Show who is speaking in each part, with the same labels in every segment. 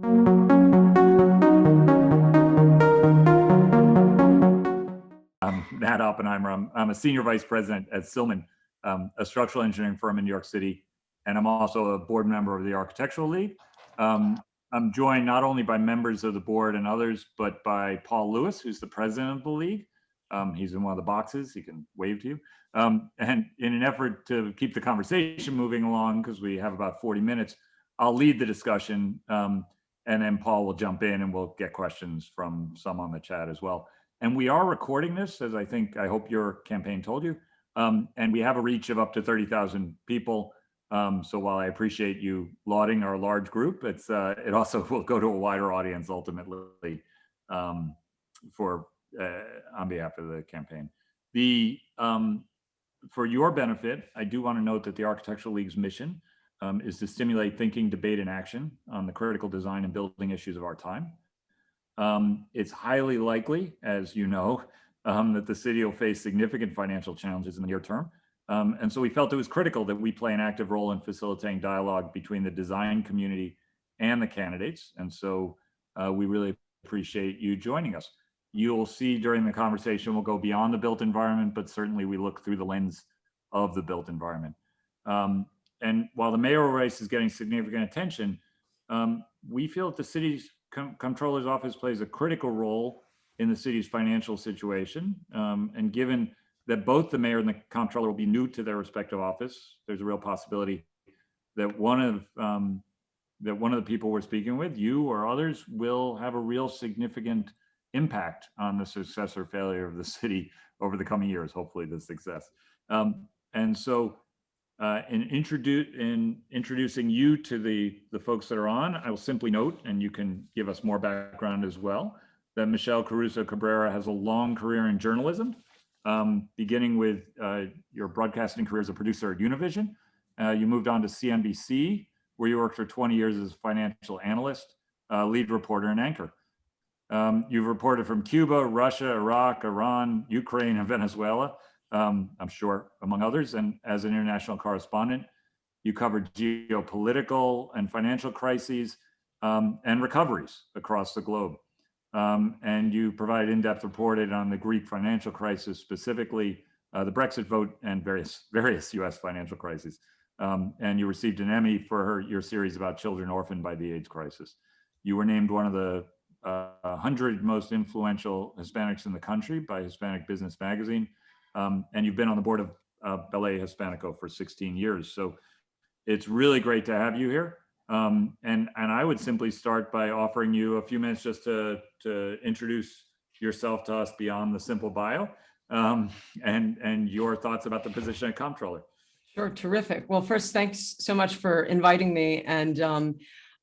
Speaker 1: I'm Nat Oppenheimer. I'm a senior vice president at SILMAN, a structural engineering firm in New York City, and I'm also a board member of the Architectural League. I'm joined not only by members of the board and others, but by Paul Lewis, who's the president of the league. He's in one of the boxes. He can wave to you. And in an effort to keep the conversation moving along, because we have about 40 minutes, I'll lead the discussion, and then Paul will jump in and we'll get questions from some on the chat as well. And we are recording this, as I hope your campaign told you. And we have a reach of up to 30,000 people. So while I appreciate you lauding our large group, it also will go to a wider audience ultimately on behalf of the campaign. For your benefit, I do want to note that the Architectural League's mission is to stimulate thinking, debate, and action on the critical design and building issues of our time. It's highly likely, as you know, that the city will face significant financial challenges in the near term. And so we felt it was critical that we play an active role in facilitating dialogue between the design community and the candidates. And so we really appreciate you joining us. You'll see during the conversation, we'll go beyond the built environment, but certainly we look through the lens of the built environment. And while the mayoral race is getting significant attention, we feel that the city's comptroller's office plays a critical role in the city's financial situation. And given that both the mayor and the comptroller will be new to their respective office, there's a real possibility that one of the people we're speaking with, you or others, will have a real significant impact on the success or failure of the city over the coming years, hopefully the success. And so in introducing you to the folks that are on, I will simply note, and you can give us more background as well, that Michelle Caruso-Cabrera has a long career in journalism, beginning with your broadcasting career as a producer at Univision. You moved on to CNBC, where you worked for 20 years as a financial analyst, lead reporter, and anchor. You've reported from Cuba, Russia, Iraq, Iran, Ukraine, and Venezuela, I'm sure, among others. And as an international correspondent, you covered geopolitical and financial crises and recoveries across the globe. And you provided in-depth reporting on the Greek financial crisis, specifically the Brexit vote and various US financial crises. And you received an Emmy for your series about children orphaned by the AIDS crisis. You were named one of the 100 most influential Hispanics in the country by Hispanic Business Magazine. And you've been on the board of Ballet Hispanico for 16 years. So it's really great to have you here. And I would simply start by offering you a few minutes just to introduce yourself to us beyond the simple bio, and your thoughts about the position of comptroller.
Speaker 2: Sure, terrific. Well, first, thanks so much for inviting me. And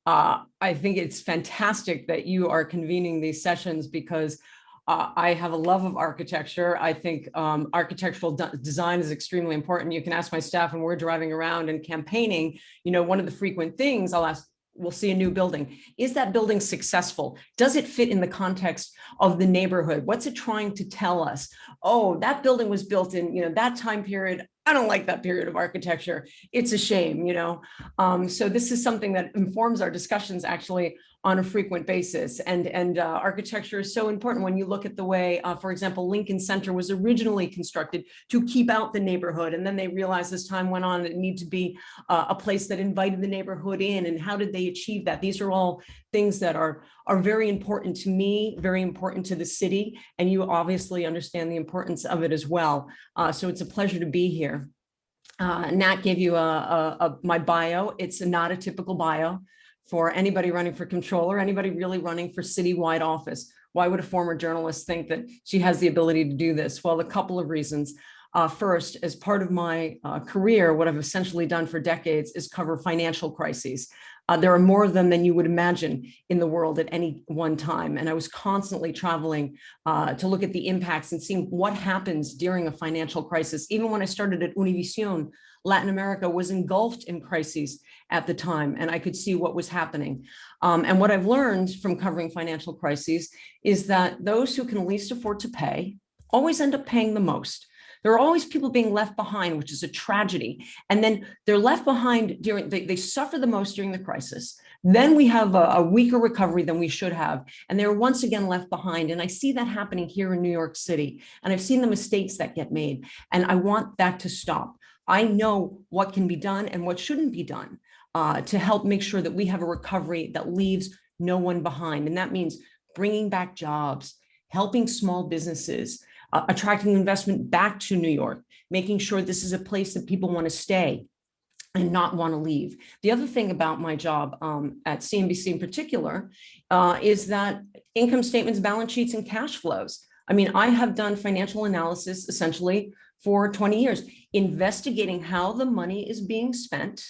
Speaker 2: I think it's fantastic that you are convening these sessions because I have a love of architecture. I think architectural design is extremely important. You can ask my staff when we're driving around and campaigning, one of the frequent things I'll ask, we'll see a new building. Is that building successful? Does it fit in the context of the neighborhood? What's it trying to tell us? Oh, that building was built in, that time period. I don't like that period of architecture. It's a shame, So this is something that informs our discussions actually on a frequent basis. And architecture is so important when you look at the way, for example, Lincoln Center was originally constructed to keep out the neighborhood. And then they realized as time went on, it needed to be a place that invited the neighborhood in. And how did they achieve that? These are all things that are very important to me, very important to the city. And you obviously understand the importance of it as well. So it's a pleasure to be here. Nat gave you my bio. It's not a typical bio for anybody running for comptroller, anybody really running for citywide office. Why would a former journalist think that she has the ability to do this? Well, a couple of reasons. First, as part of my career, what I've essentially done for decades is cover financial crises. There are more of them than you would imagine in the world at any one time. And I was constantly traveling to look at the impacts and seeing what happens during a financial crisis. Even when I started at Univision, Latin America was engulfed in crises at the time, and I could see what was happening. And what I've learned from covering financial crises is that those who can least afford to pay always end up paying the most. There are always people being left behind, which is a tragedy. And then they're left behind they suffer the most during the crisis. Then we have a weaker recovery than we should have. And they're once again left behind. And I see that happening here in New York City. And I've seen the mistakes that get made. And I want that to stop. I know what can be done and what shouldn't be done to help make sure that we have a recovery that leaves no one behind. And that means bringing back jobs, helping small businesses, attracting investment back to New York, making sure this is a place that people want to stay and not want to leave. The other thing about my job at CNBC in particular is that income statements, balance sheets, and cash flows. I mean, I have done financial analysis essentially for 20 years, investigating how the money is being spent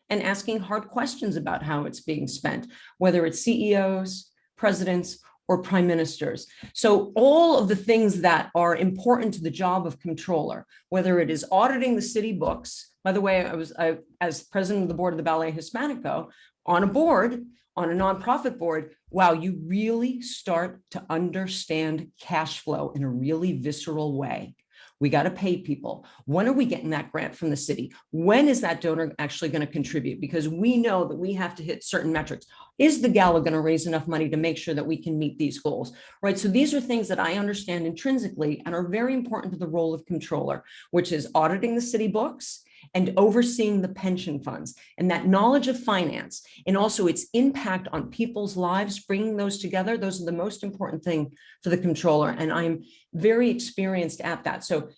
Speaker 2: and asking hard questions about how it's being spent, whether it's CEOs, presidents, or prime ministers. So all of the things that are important to the job of controller, whether it is auditing the city books. By the way, I as president of the board of the Ballet Hispanico, on a board, on a nonprofit board, wow, you really start to understand cash flow in a really visceral way. We got to pay people. When are we getting that grant from the city? When is that donor actually going to contribute? Because we know that we have to hit certain metrics. Is the gala going to raise enough money to make sure that we can meet these goals? Right. So these are things that I understand intrinsically and are very important to the role of controller, which is auditing the city books and overseeing the pension funds, and that knowledge of finance and also its impact on people's lives, bringing those together. Those are the most important thing for the controller. And I'm very experienced at that. So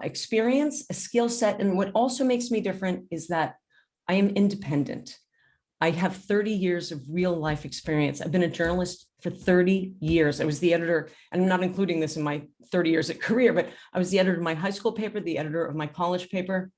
Speaker 2: experience, a skill set. And what also makes me different is that I am independent. I have 30 years of real life experience. I've been a journalist for 30 years. I was the editor, and I'm not including this in my 30 years of career, but I was the editor of my high school paper, the editor of my college paper.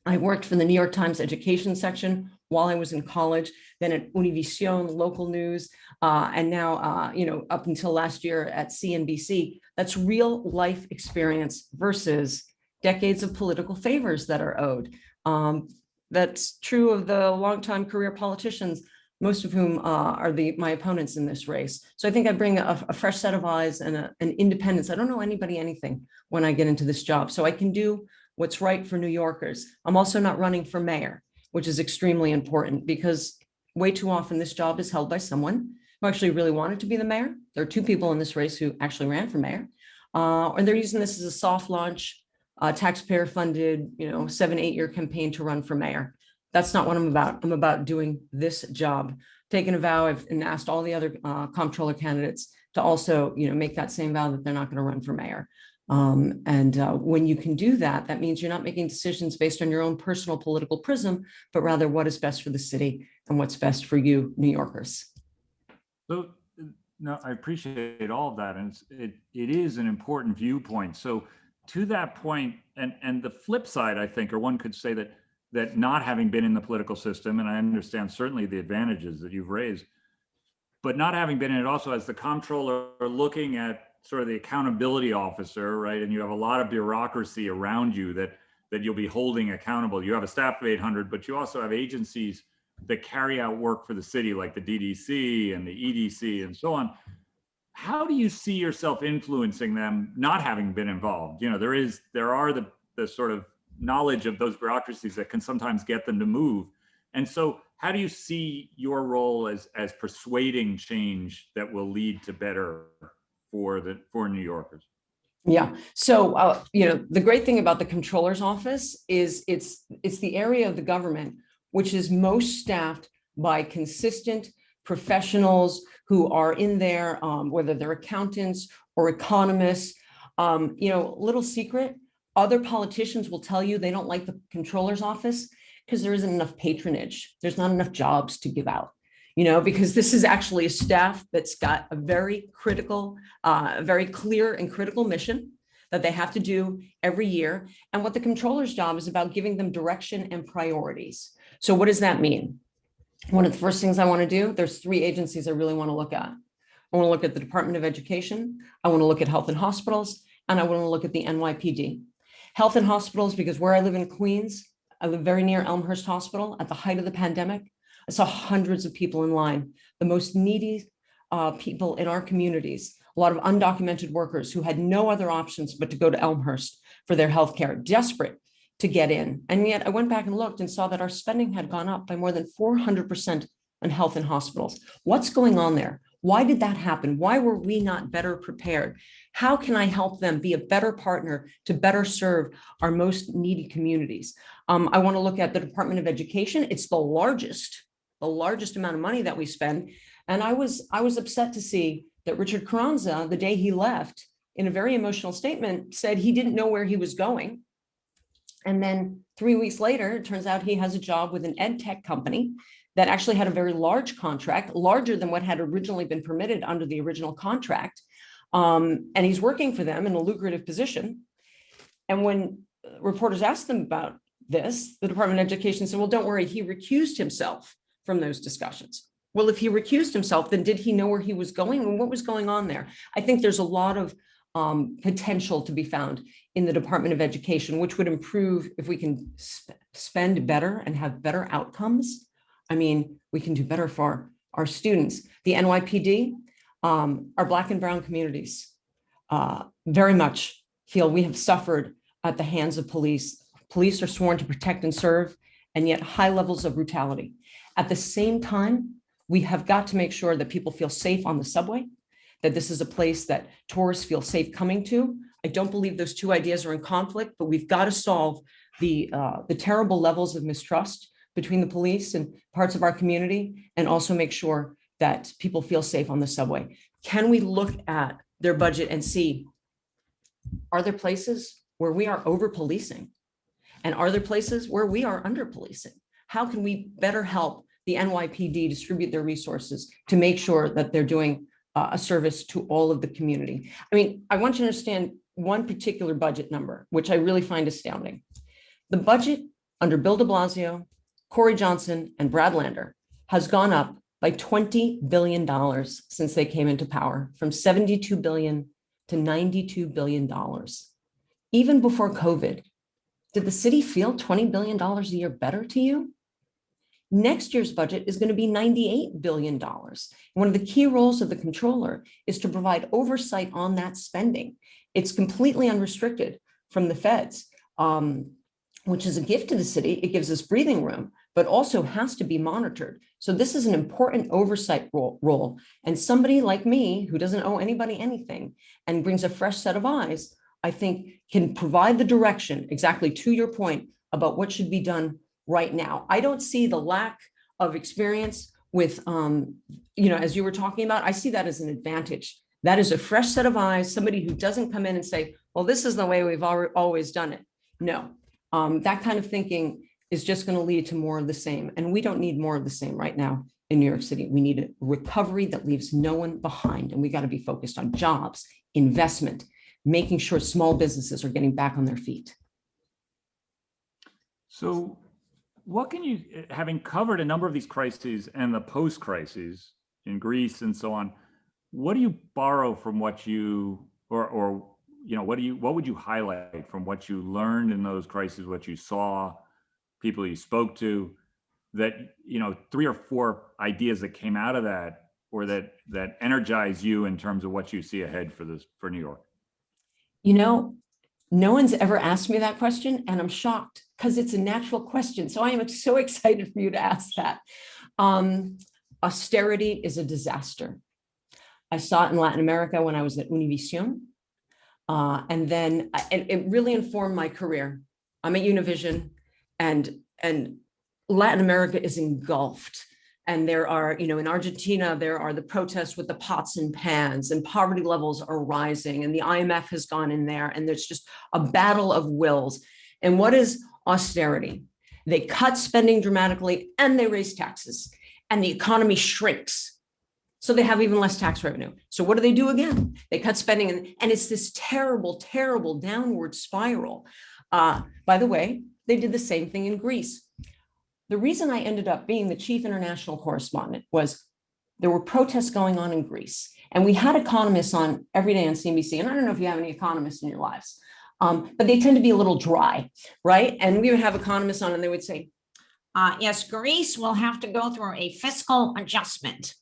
Speaker 2: I worked for the New York Times education section while I was in college, then at Univision, local news, and now, up until last year at CNBC. That's real life experience versus decades of political favors that are owed. That's true of the longtime career politicians, most of whom are my opponents in this race. So I think I bring a fresh set of eyes and an independence. I don't know anybody anything when I get into this job, so I can do what's right for New Yorkers. I'm also not running for mayor, which is extremely important because way too often this job is held by someone who actually really wanted to be the mayor. There are two people in this race who actually ran for mayor, and they're using this as a soft launch, taxpayer funded, 7-8 year campaign to run for mayor. That's not what I'm about. I'm about doing this job. Taken a vow, I've asked all the other comptroller candidates to also, make that same vow that they're not going to run for mayor. When you can do that, that means you're not making decisions based on your own personal political prism, but rather what is best for the city and what's best for you, New Yorkers.
Speaker 1: So, no, I appreciate all of that. And it is an important viewpoint. So to that point, and the flip side, I think, or one could say that not having been in the political system, and I understand certainly the advantages that you've raised, but not having been in it also as the comptroller looking at sort of the accountability officer, right? And you have a lot of bureaucracy around you that you'll be holding accountable. You have a staff of 800, but you also have agencies that carry out work for the city, like the DDC and the EDC and so on. How do you see yourself influencing them, not having been involved? There are the sort of knowledge of those bureaucracies that can sometimes get them to move. And so how do you see your role as persuading change that will lead to better for New Yorkers?
Speaker 2: Yeah. So, the great thing about the controller's office is it's the area of the government which is most staffed by consistent professionals who are in there, whether they're accountants or economists. Little secret, other politicians will tell you they don't like the controller's office because there isn't enough patronage. There's not enough jobs to give out. Because this is actually a staff that's got a very critical, very clear and critical mission that they have to do every year. And what the controller's job is about giving them direction and priorities. So what does that mean? One of the first things I want to do, there's 3 agencies I really want to look at. I want to look at the Department of Education. I want to look at Health and Hospitals, and I want to look at the NYPD. Health and Hospitals, because where I live in Queens, I live very near Elmhurst Hospital. At the height of the pandemic, I saw hundreds of people in line, the most needy people in our communities, a lot of undocumented workers who had no other options but to go to Elmhurst for their healthcare, desperate to get in. And yet I went back and looked and saw that our spending had gone up by more than 400% on health and hospitals. What's going on there? Why did that happen? Why were we not better prepared? How can I help them be a better partner to better serve our most needy communities? I want to look at the Department of Education. It's the largest amount of money that we spend. And I was upset to see that Richard Carranza, the day he left, in a very emotional statement, said he didn't know where he was going. And then 3 weeks later, it turns out he has a job with an ed tech company that actually had a very large contract, larger than what had originally been permitted under the original contract. And he's working for them in a lucrative position. And when reporters asked them about this, the Department of Education said, well, don't worry, he recused himself from those discussions. Well, if he recused himself, then did he know where he was going and what was going on there? I think there's a lot of potential to be found in the Department of Education, which would improve if we can spend better and have better outcomes. I mean, we can do better for our students. The NYPD, our Black and brown communities very much feel we have suffered at the hands of police. Police are sworn to protect and serve, and yet high levels of brutality. At the same time, we have got to make sure that people feel safe on the subway, that this is a place that tourists feel safe coming to. I don't believe those two ideas are in conflict, but we've got to solve the terrible levels of mistrust between the police and parts of our community, and also make sure that people feel safe on the subway. Can we look at their budget and see, are there places where we are over policing? And are there places where we are under policing? How can we better help the NYPD distribute their resources to make sure that they're doing a service to all of the community? I mean, I want you to understand one particular budget number, which I really find astounding. The budget under Bill de Blasio, Corey Johnson, and Brad Lander has gone up by $20 billion since they came into power, from $72 billion to $92 billion. Even before COVID, did the city feel $20 billion a year better to you? Next year's budget is going to be $98 billion. One of the key roles of the comptroller is to provide oversight on that spending. It's completely unrestricted from the feds, which is a gift to the city. It gives us breathing room, but also has to be monitored. So this is an important oversight role. And somebody like me, who doesn't owe anybody anything and brings a fresh set of eyes, I think can provide the direction, exactly to your point, about what should be done right now. I don't see the lack of experience with, as you were talking about, I see that as an advantage. That is a fresh set of eyes, somebody who doesn't come in and say, well, this is the way we've always done it. No, that kind of thinking is just going to lead to more of the same. And we don't need more of the same right now in New York City. We need a recovery that leaves no one behind. And we got to be focused on jobs, investment, making sure small businesses are getting back on their feet.
Speaker 1: So what can you, having covered a number of these crises and the post-crises in Greece and so on, what do you borrow from what you, or what would you highlight from what you learned in those crises, what you saw, people you spoke to, that, 3 or 4 ideas that came out of that, or that energize you in terms of what you see ahead for New York?
Speaker 2: No one's ever asked me that question, and I'm shocked because it's a natural question. So I am so excited for you to ask that. Austerity is a disaster. I saw it in Latin America when I was at Univision. And then it really informed my career. I'm at Univision, and Latin America is engulfed. And there are, in Argentina, there are the protests with the pots and pans, and poverty levels are rising, and the IMF has gone in there, and there's just a battle of wills. And what is austerity? They cut spending dramatically and they raise taxes, and the economy shrinks. So they have even less tax revenue. So what do they do again? They cut spending, and it's this terrible, terrible downward spiral. By the way, they did the same thing in Greece. The reason I ended up being the chief international correspondent was there were protests going on in Greece, and we had economists on every day on CNBC. And I don't know if you have any economists in your lives, but they tend to be a little dry, right? And we would have economists on, and they would say, yes, Greece will have to go through a fiscal adjustment.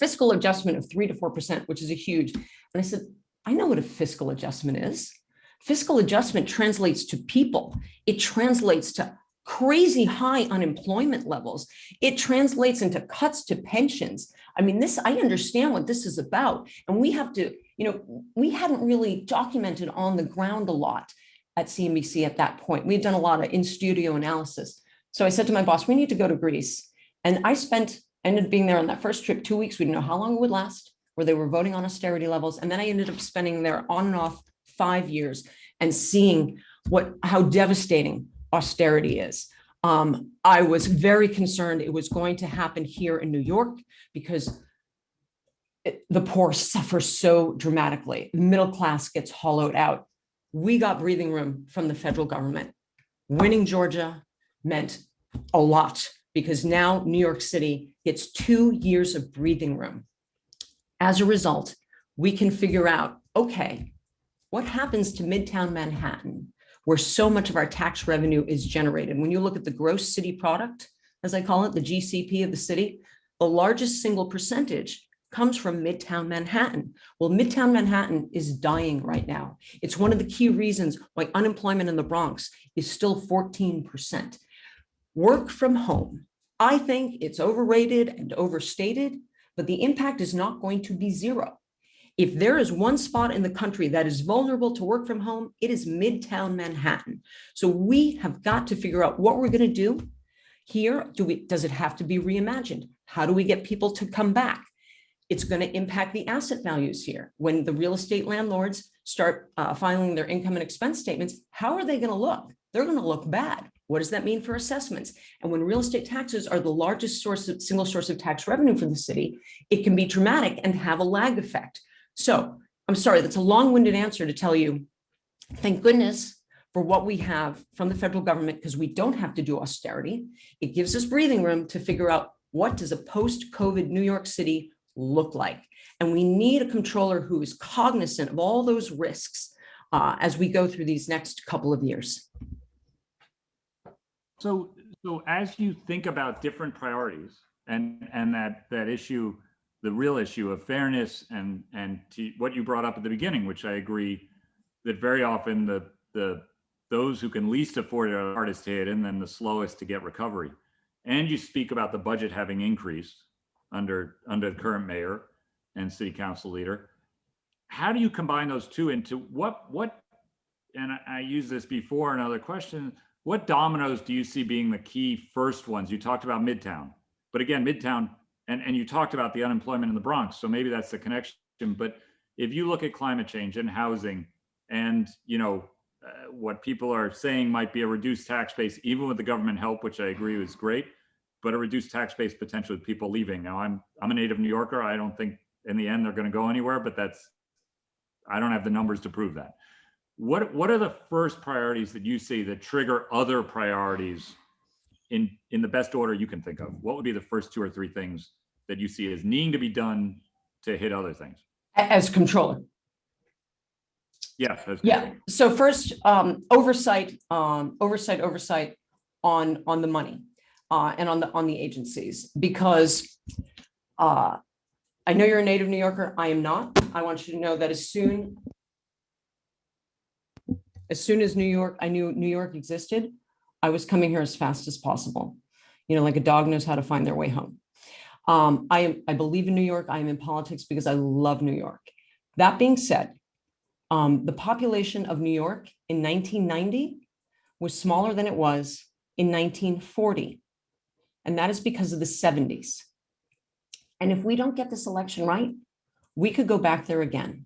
Speaker 2: Fiscal adjustment of 3 to 4%, which is a huge. And I said, I know what a fiscal adjustment is. Fiscal adjustment translates to people. It translates to crazy high unemployment levels. It translates into cuts to pensions. I mean, I understand what this is about. And we have to, we hadn't really documented on the ground a lot at CNBC at that point. We had done a lot of in-studio analysis. So I said to my boss, we need to go to Greece. And I ended up being there on that first trip 2 weeks. We didn't know how long it would last, where they were voting on austerity levels. And then I ended up spending there on and off 5 years and seeing how devastating austerity is. I was very concerned it was going to happen here in New York because the poor suffer so dramatically. The middle class gets hollowed out. We got breathing room from the federal government. Winning Georgia meant a lot because now New York City gets 2 years of breathing room. As a result, we can figure out, okay, what happens to Midtown Manhattan, where so much of our tax revenue is generated? When you look at the gross city product, as I call it, the GCP of the city, the largest single percentage comes from Midtown Manhattan. Well, Midtown Manhattan is dying right now. It's one of the key reasons why unemployment in the Bronx is still 14%. Work from home. I think it's overrated and overstated, but the impact is not going to be zero. If there is one spot in the country that is vulnerable to work from home, it is Midtown Manhattan. So we have got to figure out what we're going to do here. Does it have to be reimagined? How do we get people to come back? It's going to impact the asset values here. When the real estate landlords start filing their income and expense statements, how are they going to look? They're going to look bad. What does that mean for assessments? And when real estate taxes are the largest single source of tax revenue for the city, it can be dramatic and have a lag effect. So I'm sorry, that's a long-winded answer to tell you, thank goodness for what we have from the federal government, because we don't have to do austerity. It gives us breathing room to figure out, what does a post-COVID New York City look like? And we need a controller who is cognizant of all those risks as we go through these next couple of years.
Speaker 1: So as you think about different priorities and that issue, the real issue of fairness and to what you brought up at the beginning, which I agree that very often those who can least afford it are the hardest to hit and then the slowest to get recovery. And you speak about the budget having increased under the current mayor and city council leader. How do you combine those two into what, and I used this before in other questions, what dominoes do you see being the key first ones? You talked about Midtown, but again, Midtown, and you talked about the unemployment in the Bronx. So maybe that's the connection, but if you look at climate change and housing and, what people are saying might be a reduced tax base, even with the government help, which I agree is great, but a reduced tax base potentially with people leaving. Now I'm a native New Yorker. I don't think in the end they're going to go anywhere, but I don't have the numbers to prove that. What are the first priorities that you see that trigger other priorities in the best order you can think of? What would be the first 2 or 3 things that you see as needing to be done to hit other things?
Speaker 2: As controller.
Speaker 1: Yes.
Speaker 2: Yeah. So first, oversight on the money and on the agencies, because I know you're a native New Yorker. I am not. I want you to know that as soon as I knew New York existed, I was coming here as fast as possible. Like a dog knows how to find their way home. I believe in New York. I am in politics because I love New York. That being said, the population of New York in 1990 was smaller than it was in 1940. And that is because of the 70s. And if we don't get this election right, we could go back there again.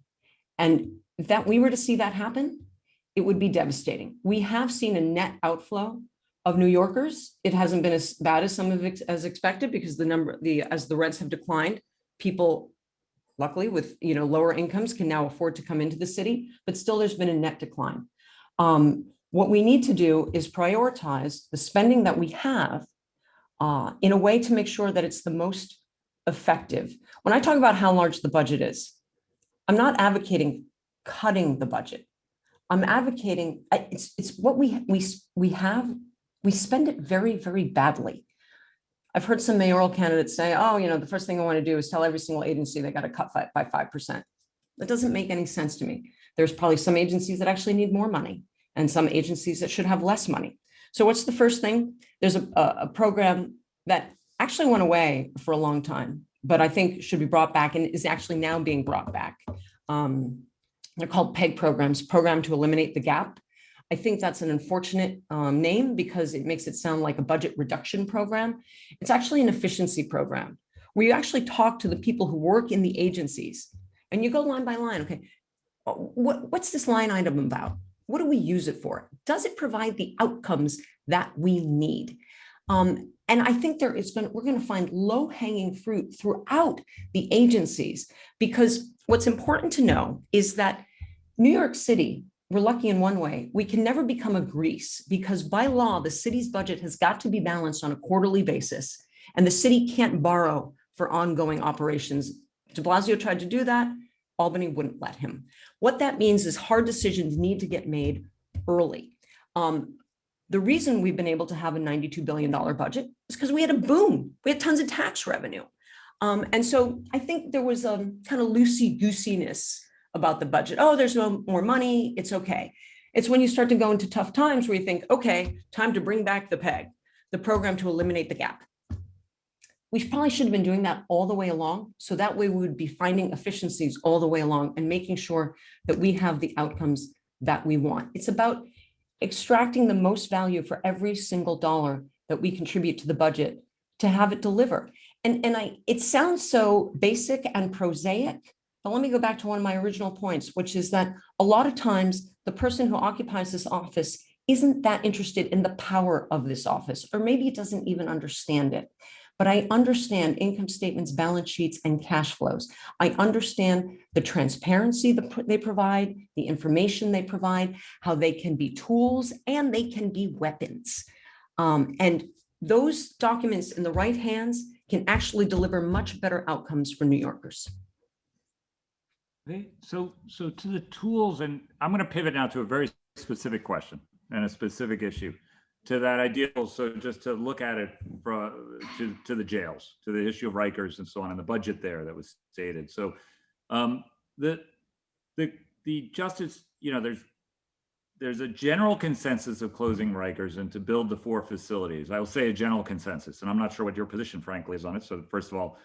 Speaker 2: And if we were to see that happen, it would be devastating. We have seen a net outflow of New Yorkers. It hasn't been as bad as some of it as expected, because as the rents have declined, people luckily with lower incomes can now afford to come into the city, but still there's been a net decline. What we need to do is prioritize the spending that we have in a way to make sure that it's the most effective. When I talk about how large the budget is, I'm not advocating cutting the budget. I'm advocating it's what we have. We spend it very, very badly. I've heard some mayoral candidates say, oh, the first thing I want to do is tell every single agency they got to cut by 5%. That doesn't make any sense to me. There's probably some agencies that actually need more money and some agencies that should have less money. So what's the first thing? There's a program that actually went away for a long time, but I think should be brought back and is actually now being brought back. They're called PEG programs, Program to Eliminate the Gap. I think that's an unfortunate name because it makes it sound like a budget reduction program. It's actually an efficiency program where you actually talk to the people who work in the agencies and you go line by line. Okay, what's this line item about? What do we use it for? Does it provide the outcomes that we need? And I think we're going to find low-hanging fruit throughout the agencies, because what's important to know is that New York City, we're lucky in one way, we can never become a Greece because by law, the city's budget has got to be balanced on a quarterly basis, and the city can't borrow for ongoing operations. De Blasio tried to do that. Albany wouldn't let him. What that means is hard decisions need to get made early. The reason we've been able to have a $92 billion budget is because we had a boom. We had tons of tax revenue. And so I think there was a kind of loosey-goosiness about the budget. Oh, there's no more money. It's okay. It's when you start to go into tough times where you think, okay, time to bring back the PEG, the Program to Eliminate the Gap. We probably should have been doing that all the way along. So that way we would be finding efficiencies all the way along and making sure that we have the outcomes that we want. It's about extracting the most value for every single dollar that we contribute to the budget to have it deliver. It sounds so basic and prosaic, but let me go back to one of my original points, which is that a lot of times the person who occupies this office isn't that interested in the power of this office, or maybe it doesn't even understand it. But I understand income statements, balance sheets, and cash flows. I understand the transparency that they provide, the information they provide, how they can be tools and they can be weapons. And those documents in the right hands can actually deliver much better outcomes for New Yorkers.
Speaker 1: So to the tools, and I'm going to pivot now to a very specific question and a specific issue. To that ideal, so just to look at it to the jails, to the issue of Rikers and so on, and the budget there that was stated. So the justice, there's a general consensus of closing Rikers and to build the 4 facilities. I will say a general consensus, and I'm not sure what your position, frankly, is on it. So first of all,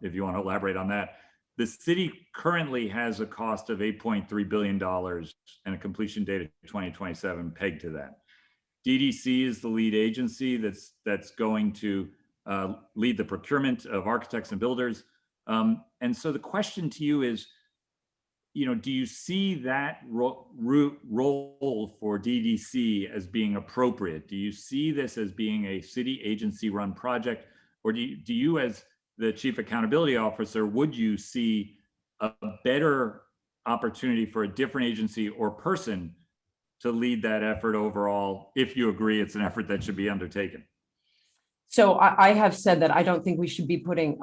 Speaker 1: if you want to elaborate on that, the city currently has a cost of $8.3 billion and a completion date of 2027 pegged to that. DDC is the lead agency that's going to lead the procurement of architects and builders. And so the question to you is, do you see that role for DDC as being appropriate? Do you see this as being a city agency run project? Or do you as the chief accountability officer, would you see a better opportunity for a different agency or person to lead that effort overall, if you agree it's an effort that should be undertaken?
Speaker 2: So I have said that I don't think we should be building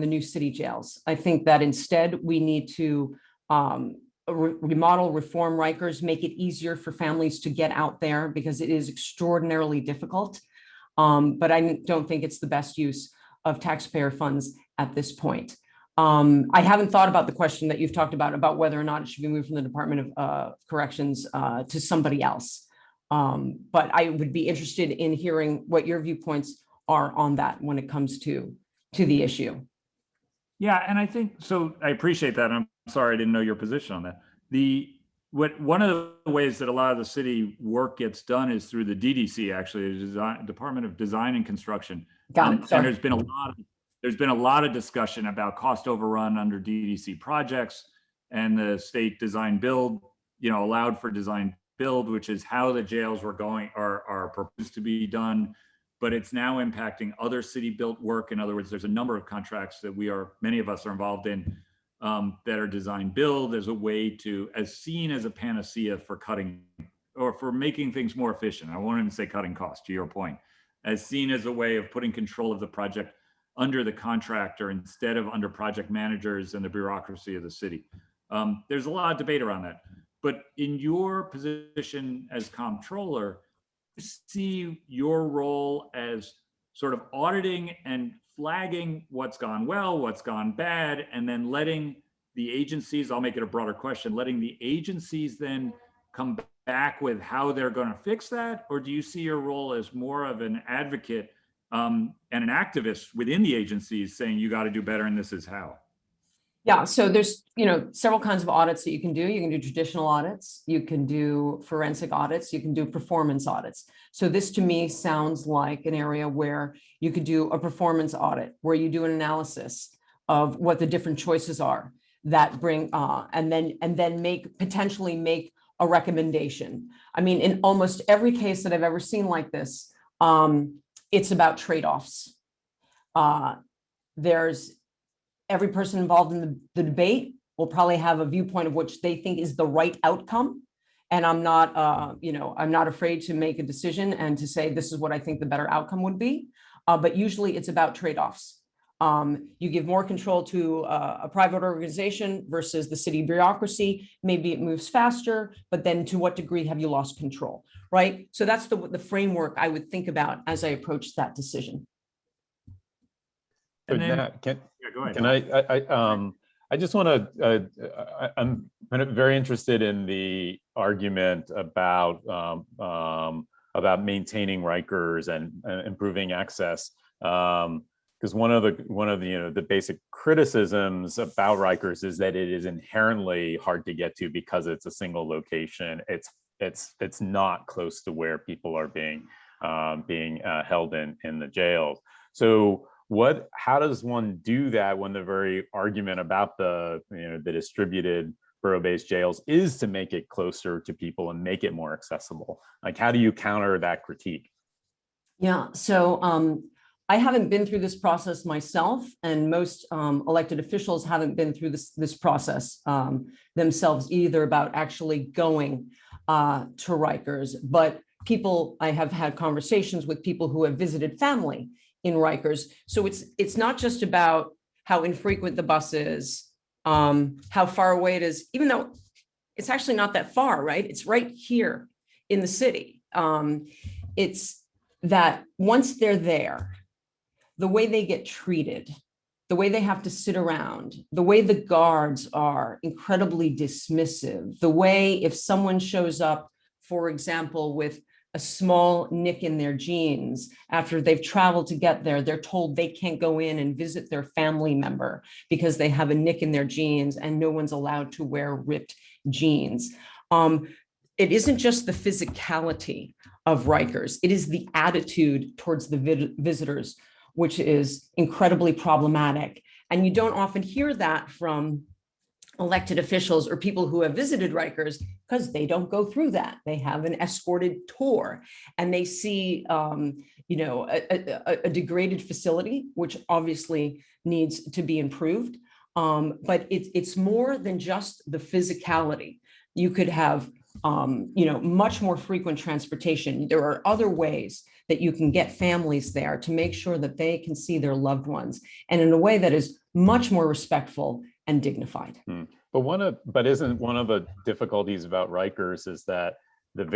Speaker 2: the new city jails. I think that instead we need to remodel, reform Rikers, make it easier for families to get out there because it is extraordinarily difficult. But I don't think it's the best use of taxpayer funds at this point. I haven't thought about the question that you've talked about whether or not it should be moved from the Department of Corrections to somebody else. But I would be interested in hearing what your viewpoints are on that when it comes to the issue.
Speaker 1: Yeah, and I think so. I appreciate that. I'm sorry I didn't know your position on that. One of the ways that a lot of the city work gets done is through the DDC, actually, the Department of Design and Construction. And there's been a lot of discussion about cost overrun under DDC projects, and the state design build, allowed for design build, which is how the jails are proposed to be done. But it's now impacting other city built work. In other words, there's a number of contracts that many of us are involved in that are design build as a way to, as seen as a panacea for cutting or for making things more efficient. I won't even say cutting costs, to your point, as seen as a way of putting control of the project under the contractor instead of under project managers and the bureaucracy of the city. There's a lot of debate around that. But in your position as comptroller, see your role as sort of auditing and flagging what's gone well, what's gone bad, and then letting the agencies, I'll make it a broader question, letting the agencies then come back with how they're going to fix that? Or do you see your role as more of an advocate and an activist within the agencies saying you got to do better and this is how?
Speaker 2: Yeah, so there's, several kinds of audits that you can do. You can do traditional audits, you can do forensic audits, you can do performance audits. So this to me sounds like an area where you could do a performance audit, where you do an analysis of what the different choices are that bring, and then potentially make a recommendation. I mean, in almost every case that I've ever seen like this, it's about trade-offs. There's every person involved in the debate will probably have a viewpoint of which they think is the right outcome. And I'm not, I'm not afraid to make a decision and to say, this is what I think the better outcome would be. But usually it's about trade-offs. You give more control to a private organization versus the city bureaucracy. Maybe it moves faster, but then to what degree have you lost control, right? So that's the framework I would think about as I approach that decision.
Speaker 1: And then,
Speaker 3: Nat,
Speaker 1: yeah, go ahead.
Speaker 3: can I just want to, I'm very interested in the argument about maintaining Rikers and improving access. Because one of the the basic criticisms about Rikers is that it is inherently hard to get to because it's a single location. It's not close to where people are being held in the jails. So how does one do that when the very argument about the distributed borough-based jails is to make it closer to people and make it more accessible? Like, how do you counter that critique?
Speaker 2: Yeah, so I haven't been through this process myself, and most elected officials haven't been through this process themselves either, about actually going to Rikers. But I have had conversations with people who have visited family in Rikers. So it's not just about how infrequent the bus is, how far away it is, even though it's actually not that far, right? It's right here in the city. It's that once they're there, the way they get treated, the way they have to sit around, the way the guards are incredibly dismissive, the way if someone shows up, for example, with a small nick in their jeans, after they've traveled to get there, they're told they can't go in and visit their family member because they have a nick in their jeans and no one's allowed to wear ripped jeans. It isn't just the physicality of Rikers, it is the attitude towards the visitors, which is incredibly problematic. And you don't often hear that from elected officials or people who have visited Rikers, because they don't go through that. They have an escorted tour and they see, a degraded facility, which obviously needs to be improved. But it's more than just the physicality. You could have, much more frequent transportation. There are other ways that you can get families there to make sure that they can see their loved ones, and in a way that is much more respectful and dignified.
Speaker 3: But isn't one of the difficulties about Rikers is that the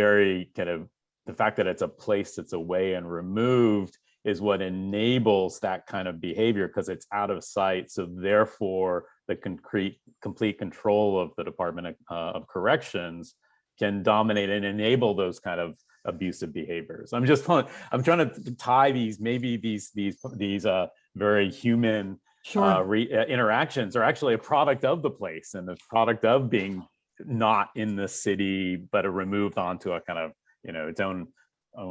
Speaker 3: fact that it's a place that's away and removed is what enables that kind of behavior, because it's out of sight. So therefore, the complete control of the Department of Corrections can dominate and enable those kind of abusive behaviors. I'm trying to tie these very human interactions are actually a product of the place and the product of being not in the city, but are removed onto a kind of, its own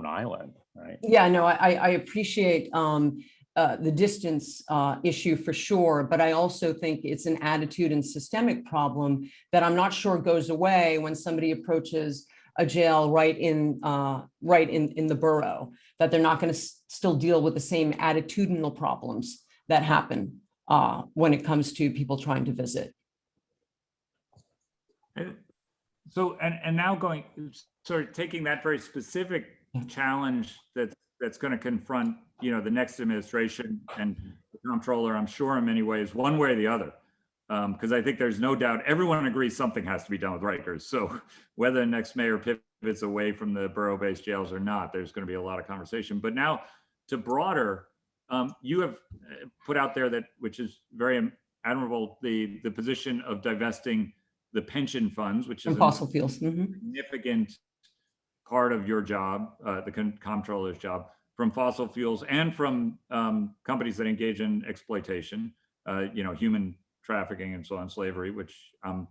Speaker 3: island, right?
Speaker 2: Yeah, no, I appreciate the distance issue for sure, but I also think it's an attitude and systemic problem that I'm not sure goes away when somebody approaches a jail right in the borough, that they're not going to still deal with the same attitudinal problems that happen when it comes to people trying to visit.
Speaker 1: So, and now sort of taking that very specific challenge that's going to confront, the next administration and the comptroller, I'm sure in many ways, one way or the other, because I think there's no doubt everyone agrees something has to be done with Rikers. So whether the next mayor pivots away from the borough-based jails or not, there's going to be a lot of conversation. But now to broader, you have put out there which is very admirable, the position of divesting the pension funds, which is
Speaker 2: And
Speaker 1: a
Speaker 2: fossil fuels.
Speaker 1: significant part of your job, the comptroller's job, from fossil fuels and from companies that engage in exploitation, human trafficking and so on, slavery, which I'm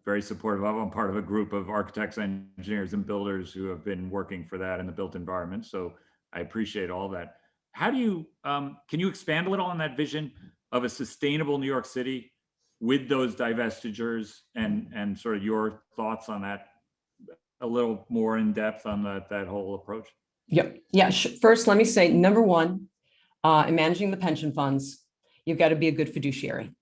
Speaker 1: very supportive of. I'm part of a group of architects, engineers, and builders who have been working for that in the built environment. So I appreciate all that. How do you, can you expand a little on that vision of a sustainable New York City with those divestitures and sort of your thoughts on that a little more in depth on that whole approach?
Speaker 2: Yep. Yeah. First, let me say, number one, in managing the pension funds, you've got to be a good fiduciary.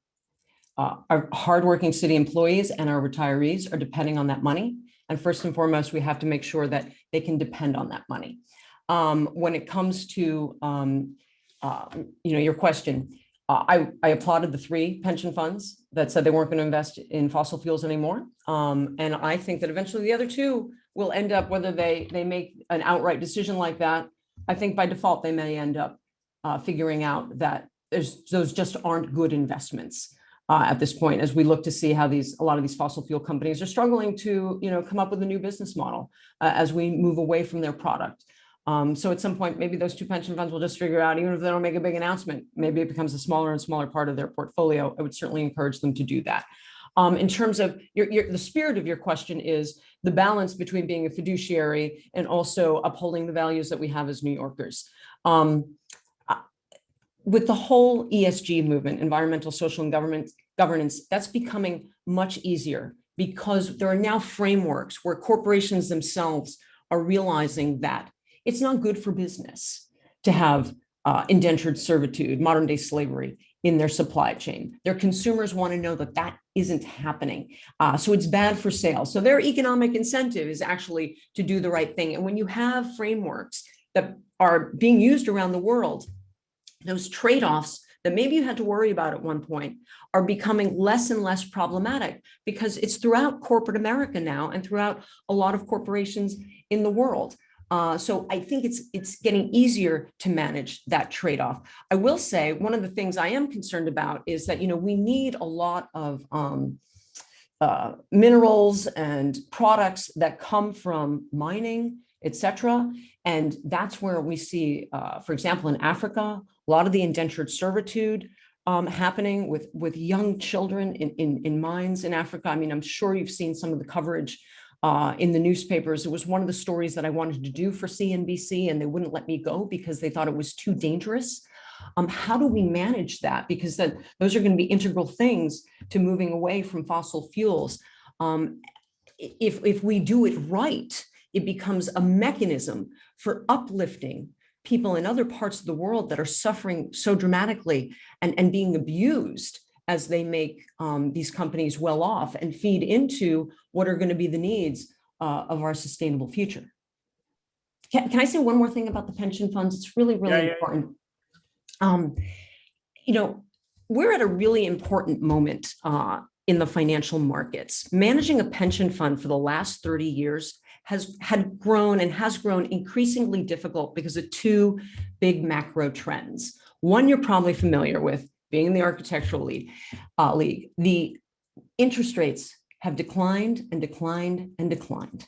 Speaker 2: Our hardworking city employees and our retirees are depending on that money. And first and foremost, we have to make sure that they can depend on that money. When it comes to, your question, I applauded the 3 pension funds that said they weren't going to invest in fossil fuels anymore. And I think that eventually the other 2 will end up, whether they make an outright decision like that, I think by default, they may end up figuring out that those just aren't good investments at this point, as we look to see how a lot of these fossil fuel companies are struggling to, come up with a new business model as we move away from their product. So at some point, maybe those 2 pension funds will just figure out, even if they don't make a big announcement, maybe it becomes a smaller and smaller part of their portfolio. I would certainly encourage them to do that. In terms of the spirit of your question is the balance between being a fiduciary and also upholding the values that we have as New Yorkers. With the whole ESG movement, environmental, social, and governance, that's becoming much easier because there are now frameworks where corporations themselves are realizing that it's not good for business to have indentured servitude, modern day slavery in their supply chain. Their consumers want to know that that isn't happening. So it's bad for sales. So their economic incentive is actually to do the right thing. And when you have frameworks that are being used around the world, those trade-offs that maybe you had to worry about at one point are becoming less and less problematic because it's throughout corporate America now and throughout a lot of corporations in the world. So I think it's getting easier to manage that trade-off. I will say one of the things I am concerned about is that, we need a lot of minerals and products that come from mining, et cetera. And that's where we see, for example, in Africa, a lot of the indentured servitude happening with young children in mines in Africa. I mean, I'm sure you've seen some of the coverage in the newspapers. It was one of the stories that I wanted to do for CNBC, and they wouldn't let me go because they thought it was too dangerous. How do we manage that? Because those are going to be integral things to moving away from fossil fuels. If we do it right, it becomes a mechanism for uplifting people in other parts of the world that are suffering so dramatically and being abused as they make these companies well off and feed into what are going to be the needs of our sustainable future. Can I say one more thing about the pension funds? It's really, really important. We're at a really important moment in the financial markets. Managing a pension fund for the last 30 years has grown increasingly difficult because of 2 big macro trends. One you're probably familiar with, being in the architectural league. The interest rates have declined and declined and declined.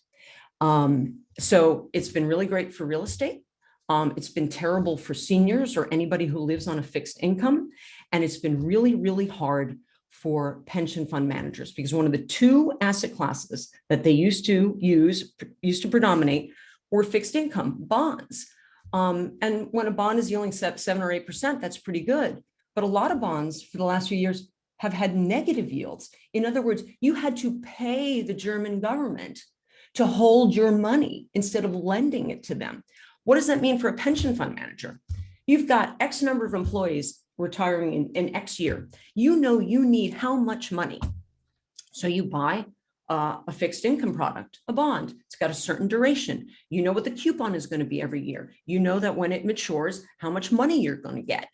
Speaker 2: So it's been really great for real estate. It's been terrible for seniors or anybody who lives on a fixed income. And it's been really, really hard for pension fund managers because one of the 2 asset classes that they used to predominate were fixed income bonds. And when a bond is yielding 7 or 8%, that's pretty good. But a lot of bonds for the last few years have had negative yields. In other words, you had to pay the German government to hold your money instead of lending it to them. What does that mean for a pension fund manager? You've got X number of employees retiring in X year. You know you need how much money. So you buy a fixed income product, a bond. It's got a certain duration. You know what the coupon is going to be every year. You know that when it matures, how much money you're going to get.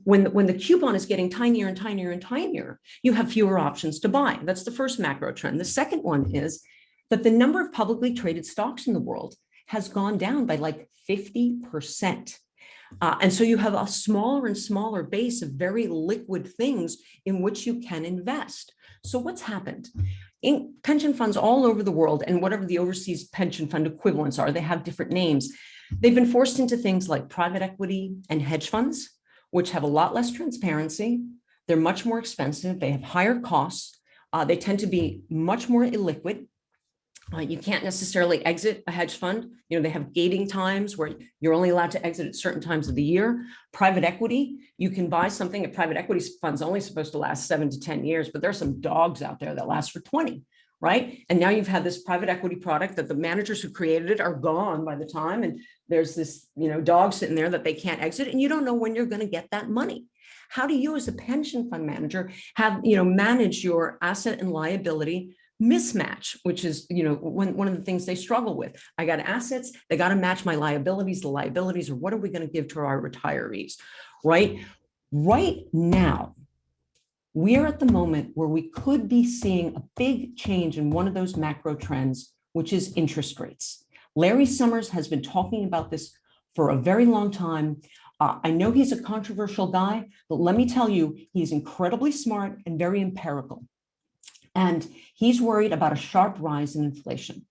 Speaker 2: When the coupon is getting tinier and tinier and tinier, you have fewer options to buy. That's the first macro trend. The second one is that the number of publicly traded stocks in the world has gone down by like 50%. And so you have a smaller and smaller base of very liquid things in which you can invest. So what's happened? In pension funds all over the world, and whatever the overseas pension fund equivalents are, they have different names. They've been forced into things like private equity and hedge funds, which have a lot less transparency. They're much more expensive. They have higher costs. They tend to be much more illiquid. You can't necessarily exit a hedge fund. You know, they have gating times where you're only allowed to exit at certain times of the year. Private equity, you can buy something. A private equity fund's only supposed to last 7 to 10 years, but there's some dogs out there that last for 20, right? And now you've had this private equity product that the managers who created it are gone by the time, and there's this, you know, dog sitting there that they can't exit, and you don't know when you're going to get that money. How do you, as a pension fund manager, have, you know, manage your asset and liability mismatch, which is, you know, one of the things they struggle with? I got assets, they got to match my liabilities. The liabilities are, what are we going to give to our retirees, right? Right now, we're at the moment where we could be seeing a big change in one of those macro trends, which is interest rates. Larry Summers has been talking about this for a very long time. I know he's a controversial guy, but let me tell you, he's incredibly smart and very empirical. And he's worried about a sharp rise in inflation.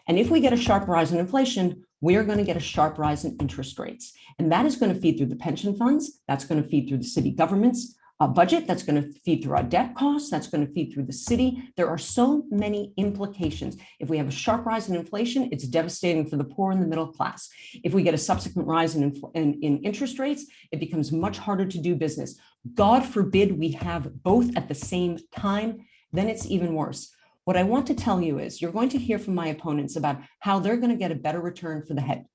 Speaker 2: And if we get a sharp rise in inflation, we're going to get a sharp rise in interest rates. And that is going to feed through the pension funds. That's going to feed through the city government's budget. That's going to feed through our debt costs. That's going to feed through the city. There are so many implications. If we have a sharp rise in inflation, it's devastating for the poor and the middle class. If we get a subsequent rise in interest rates, it becomes much harder to do business. God forbid we have both at the same time, then it's even worse. What I want to tell you is you're going to hear from my opponents about how they're going to get a better return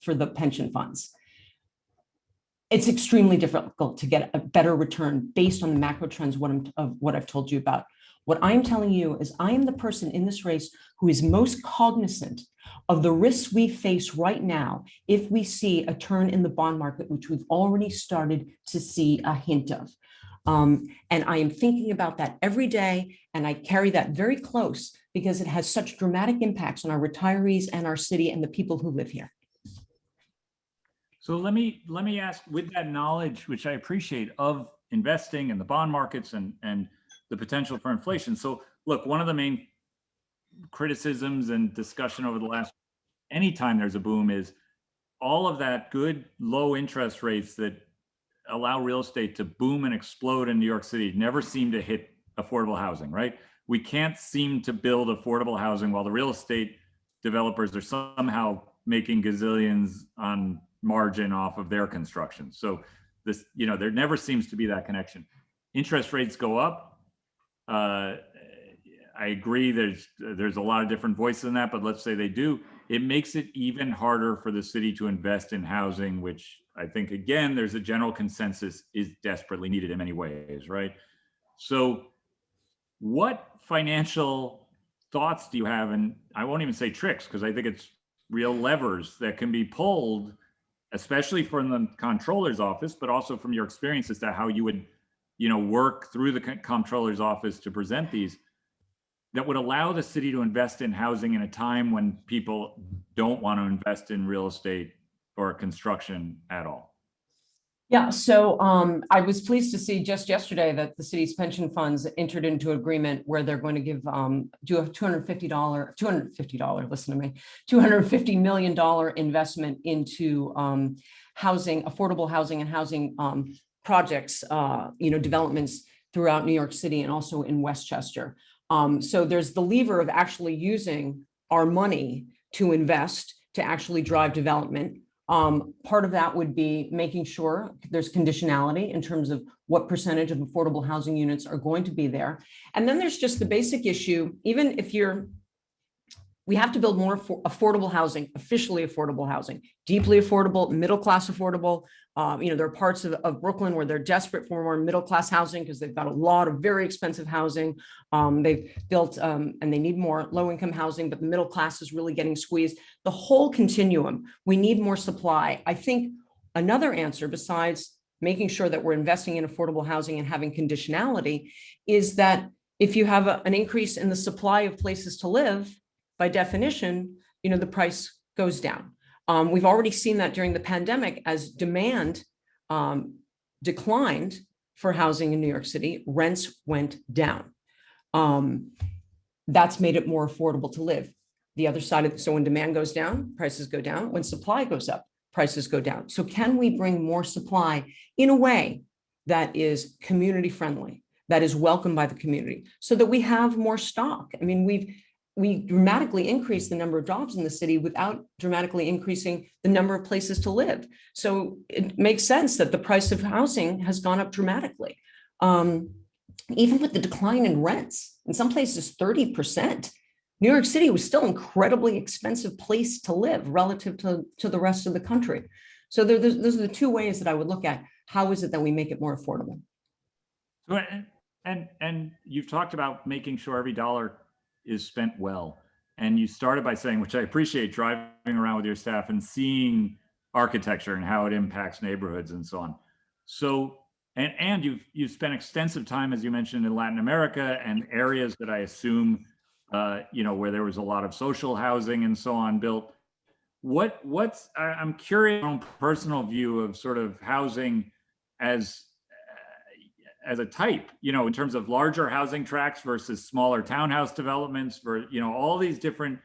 Speaker 2: for the pension funds. It's extremely difficult to get a better return based on the macro trends of what I've told you about. What I'm telling you is I am the person in this race who is most cognizant of the risks we face right now if we see a turn in the bond market, which we've already started to see a hint of. And I am thinking about that every day, and I carry that very close because it has such dramatic impacts on our retirees and our city and the people who live here.
Speaker 1: So let me ask, with that knowledge, which I appreciate, of investing in the bond markets and the potential for inflation. So look, one of the main criticisms and discussion over the last, anytime there's a boom, is all of that good low interest rates that allow real estate to boom and explode in New York City never seem to hit affordable housing, right? We can't seem to build affordable housing while the real estate developers are somehow making gazillions on margin off of their construction. So this, you know, there never seems to be that connection. Interest rates go up. I agree there's a lot of different voices in that, but let's say they do. It makes it even harder for the city to invest in housing, which I think, again, there's a general consensus is desperately needed in many ways, right? So what financial thoughts do you have? And I won't even say tricks, because I think it's real levers that can be pulled, especially from the comptroller's office, but also from your experience as to how you would, you know, work through the comptroller's office to present these, that would allow the city to invest in housing in a time when people don't want to invest in real estate or construction at all.
Speaker 2: Yeah, so I was pleased to see just yesterday that the city's pension funds entered into an agreement where they're going to give do a $250, listen to me, $250 million investment into housing, affordable housing and housing projects, you know, developments throughout New York City and also in Westchester. So there's the lever of actually using our money to invest to actually drive development. Part of that would be making sure there's conditionality in terms of what percentage of affordable housing units are going to be there. And then there's just the basic issue, even if we have to build more affordable housing, officially affordable housing, deeply affordable, middle-class affordable. You know, there are parts of Brooklyn where they're desperate for more middle-class housing because they've got a lot of very expensive housing. They've built and they need more low-income housing, but the middle class is really getting squeezed. The whole continuum, we need more supply. I think another answer, besides making sure that we're investing in affordable housing and having conditionality, is that if you have an increase in the supply of places to live, by definition, you know, the price goes down. We've already seen that during the pandemic as demand declined for housing in New York City, rents went down. That's made it more affordable to live. The other side of it, so when demand goes down, prices go down. When supply goes up, prices go down. So can we bring more supply in a way that is community friendly, that is welcomed by the community, so that we have more stock? I mean, we dramatically increased the number of jobs in the city without dramatically increasing the number of places to live. So it makes sense that the price of housing has gone up dramatically. Even with the decline in rents, in some places 30%, New York City was still an incredibly expensive place to live relative to the rest of the country. So those are the two ways that I would look at how is it that we make it more affordable.
Speaker 1: And you've talked about making sure every dollar is spent well. And you started by saying, which I appreciate, driving around with your staff and seeing architecture and how it impacts neighborhoods and so on. So, and you've spent extensive time, as you mentioned, in Latin America and areas that I assume, where there was a lot of social housing and so on built. I'm curious, your own personal view of sort of housing as a type, in terms of larger housing tracts versus smaller townhouse developments, for, all these different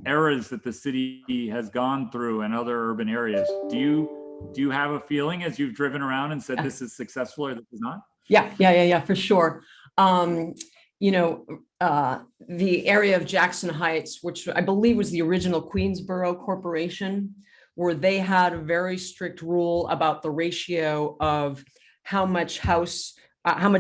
Speaker 1: eras that the city has gone through and other urban areas. Do you have a feeling as you've driven around and said this is successful or this is not?
Speaker 2: Yeah, for sure. The area of Jackson Heights, which I believe was the original Queensboro Corporation, where they had a very strict rule about the ratio of how much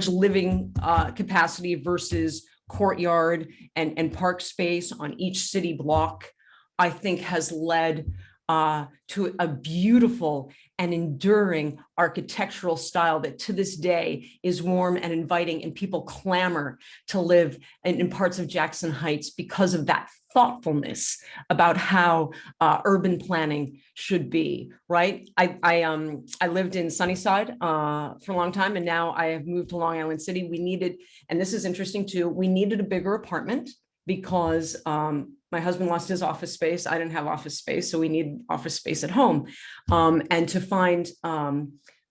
Speaker 2: living capacity versus courtyard and park space on each city block, I think has led to a beautiful and enduring architectural style that to this day is warm and inviting, and people clamor to live in parts of Jackson Heights because of that thoughtfulness about how urban planning should be, right? I lived in Sunnyside for a long time, and now I have moved to Long Island City. We needed, and this is interesting too, we needed a bigger apartment because my husband lost his office space. I didn't have office space, so we needed office space at home. And to find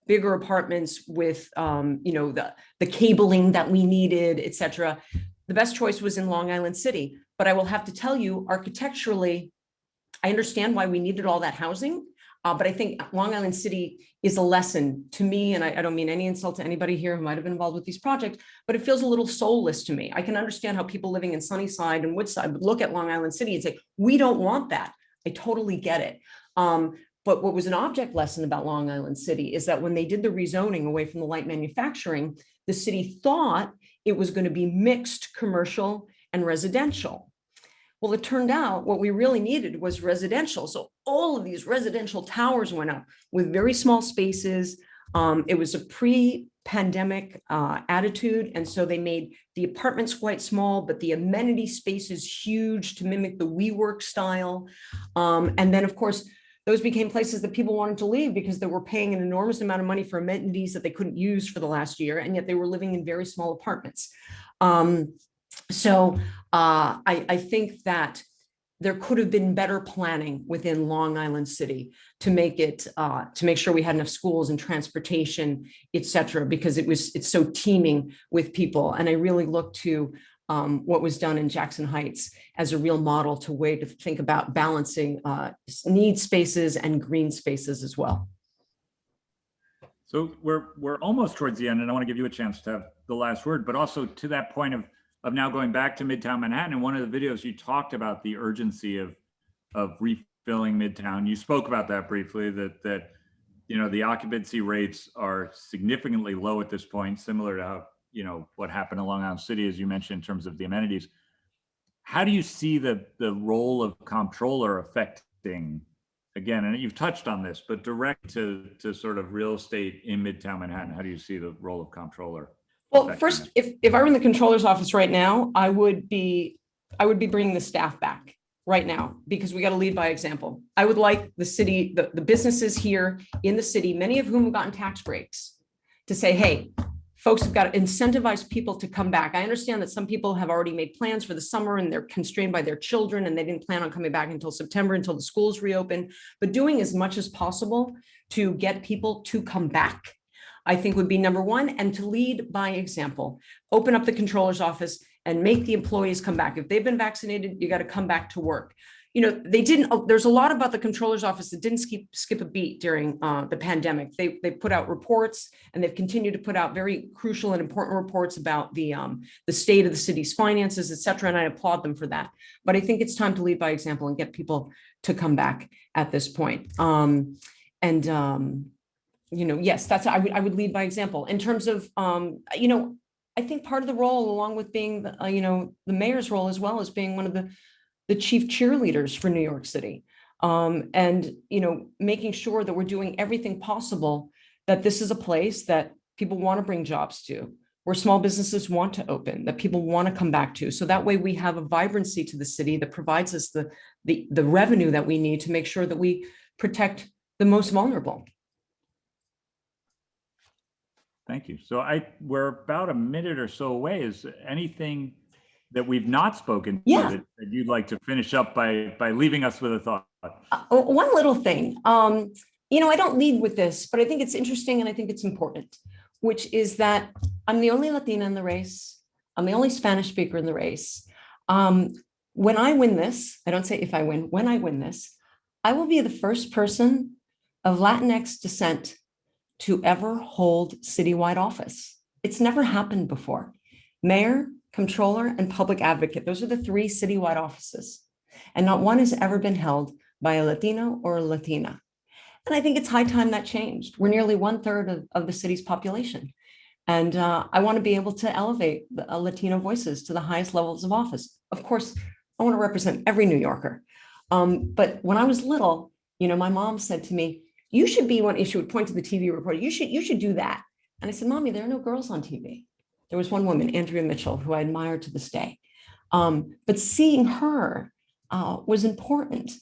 Speaker 2: bigger apartments with the cabling that we needed, et cetera, the best choice was in Long Island City. But I will have to tell you, architecturally, I understand why we needed all that housing. But I think Long Island City is a lesson to me, and I don't mean any insult to anybody here who might have been involved with these projects, but it feels a little soulless to me. I can understand how people living in Sunnyside and Woodside would look at Long Island City and say, we don't want that. I totally get it. But what was an object lesson about Long Island City is that when they did the rezoning away from the light manufacturing, the city thought it was going to be mixed commercial and residential. Well, it turned out what we really needed was residential. So all of these residential towers went up with very small spaces. It was a pre-pandemic attitude. And so they made the apartments quite small, but the amenity space is huge to mimic the WeWork style. And then, of course, those became places that people wanted to leave because they were paying an enormous amount of money for amenities that they couldn't use for the last year. And yet they were living in very small apartments. So I think that there could have been better planning within Long Island City to make it to make sure we had enough schools and transportation, et cetera, because it's so teeming with people. And I really look to what was done in Jackson Heights as a real model to way to think about balancing need spaces and green spaces as well.
Speaker 1: So we're almost towards the end, and I want to give you a chance to have the last word, but also to that point of now going back to Midtown Manhattan. In one of the videos, you talked about the urgency of refilling Midtown. You spoke about that briefly, that the occupancy rates are significantly low at this point, similar to how, what happened in Long Island City, as you mentioned, in terms of the amenities. How do you see the role of comptroller affecting, again, and you've touched on this, but direct to sort of real estate in Midtown Manhattan? How do you see the role of comptroller?
Speaker 2: Well, first, if I were in the controller's office right now, I would be bringing the staff back right now, because we got to lead by example. I would like the city, the businesses here in the city, many of whom have gotten tax breaks, to say, hey, folks have got to incentivize people to come back. I understand that some people have already made plans for the summer and they're constrained by their children and they didn't plan on coming back until September, until the schools reopen, but doing as much as possible to get people to come back, I think would be number one, and to lead by example. Open up the controller's office and make the employees come back. If they've been vaccinated, you got to come back to work. You know, they didn't, there's a lot about the controller's office that didn't skip a beat during the pandemic. They put out reports, and they've continued to put out very crucial and important reports about the state of the city's finances, et cetera. And I applaud them for that. But I think it's time to lead by example and get people to come back at this point. You know, yes, that's, I would lead by example in terms of, you know, I think part of the role, along with being, you know, the mayor's role as well, as being one of the chief cheerleaders for New York City. And, you know, making sure that we're doing everything possible, that this is a place that people want to bring jobs to, where small businesses want to open, that people want to come back to. So that way we have a vibrancy to the city that provides us the revenue that we need to make sure that we protect the most vulnerable.
Speaker 1: Thank you. So we're about a minute or so away. Is anything that we've not spoken to that you'd like to finish up by leaving us with a thought?
Speaker 2: One little thing. You know, I don't lead with this, but I think it's interesting and I think it's important, which is that I'm the only Latina in the race. I'm the only Spanish speaker in the race. When I win this, I don't say if I win, when I win this, I will be the first person of Latinx descent to ever hold citywide office. It's never happened before. Mayor, comptroller, and public advocate. Those are the 3 citywide offices. And not one has ever been held by a Latino or a Latina. And I think it's high time that changed. We're nearly 1/3 of the city's population. And I want to be able to elevate the Latino voices to the highest levels of office. Of course, I want to represent every New Yorker. But when I was little, you know, my mom said to me, you should be one, she would point to the TV reporter, you should do that. And I said, Mommy, there are no girls on TV. There was one woman, Andrea Mitchell, who I admire to this day. But seeing her was important.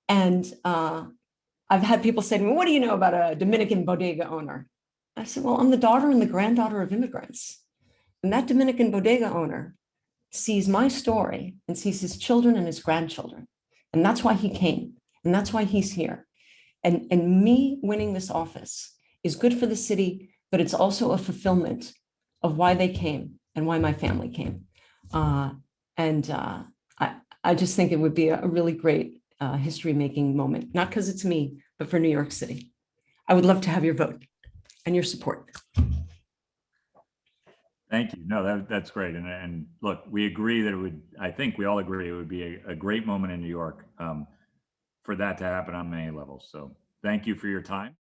Speaker 2: And I've had people say to me, what do you know about a Dominican bodega owner? I said, well, I'm the daughter and the granddaughter of immigrants. And that Dominican bodega owner sees my story and sees his children and his grandchildren. And that's why he came. And that's why he's here. And me winning this office is good for the city, but it's also a fulfillment of why they came and why my family came. I just think it would be a really great history-making moment, not because it's me, but for New York City. I would love to have your vote and your support.
Speaker 1: Thank you. No, that's great. And look, we agree that it would, I think we all agree it would be a great moment in New York for that to happen on many levels. So thank you for your time.